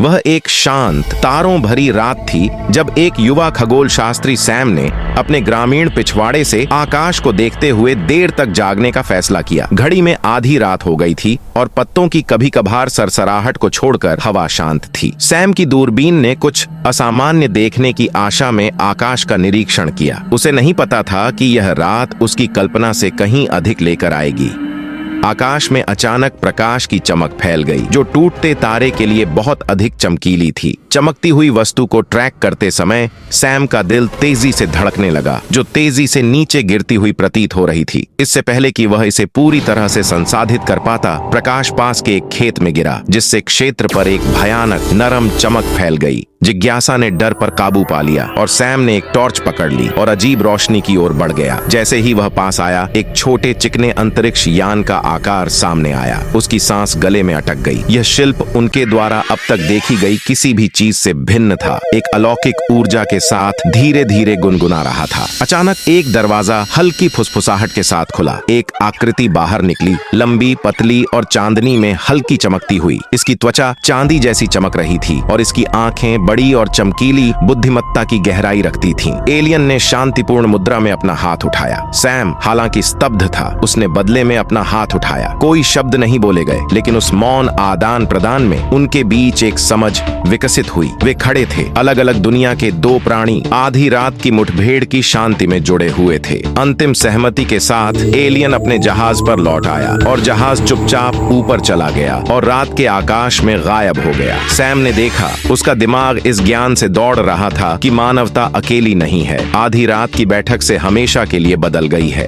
वह एक शांत तारों भरी रात थी जब एक युवा खगोल शास्त्री सैम ने अपने ग्रामीण पिछवाड़े से आकाश को देखते हुए देर तक जागने का फैसला किया। घड़ी में आधी रात हो गई थी और पत्तों की कभी कभार सरसराहट को छोड़कर हवा शांत थी। सैम की दूरबीन ने कुछ असामान्य देखने की आशा में आकाश का निरीक्षण किया। उसे नहीं पता था कि यह रात उसकी कल्पना से कहीं अधिक लेकर आएगी। आकाश में अचानक प्रकाश की चमक फैल गई जो टूटते तारे के लिए बहुत अधिक चमकीली थी। चमकती हुई वस्तु को ट्रैक करते समय सैम का दिल तेजी से धड़कने लगा, जो तेजी से नीचे गिरती हुई प्रतीत हो रही थी। इससे पहले कि वह इसे पूरी तरह से संसाधित कर पाता, प्रकाश पास के एक खेत में गिरा, जिससे क्षेत्र पर एक भयानक नरम चमक फैल गई। जिज्ञासा ने डर पर काबू पा लिया और सैम ने एक टॉर्च पकड़ ली और अजीब रोशनी की ओर बढ़ गया। जैसे ही वह पास आया, एक छोटे चिकने अंतरिक्ष यान का आकार सामने आया। उसकी सांस गले में अटक गई। यह शिल्प उनके द्वारा अब तक देखी गई किसी भी चीज से भिन्न था। एक अलौकिक ऊर्जा के साथ धीरे धीरे गुनगुना रहा था। अचानक एक दरवाजा हल्की फुसफुसाहट के साथ खुला। एक आकृति बाहर निकली, लंबी, पतली और चांदनी में हल्की चमकती हुई। इसकी त्वचा चांदी जैसी चमक रही थी और इसकी आंखें बड़ी और चमकीली बुद्धिमत्ता की गहराई रखती थीं। एलियन ने शांतिपूर्ण मुद्रा में अपना हाथ उठाया। सैम हालांकि स्तब्ध था, उसने बदले में अपना हाथ उठाया। कोई शब्द नहीं बोले गए, लेकिन उस मौन आदान प्रदान में उनके बीच एक समझ विकसित हुई। वे खड़े थे, अलग अलग दुनिया के दो प्राणी आधी रात की मुठभेड़ की शांति में जुड़े हुए थे। अंतिम सहमति के साथ एलियन अपने जहाज पर लौट आया और जहाज चुपचाप ऊपर चला गया और रात के आकाश में गायब हो गया। सैम ने देखा, उसका दिमाग इस ज्ञान से दौड़ रहा था कि मानवता अकेली नहीं है। आधी रात की बैठक से हमेशा के लिए बदल गई है।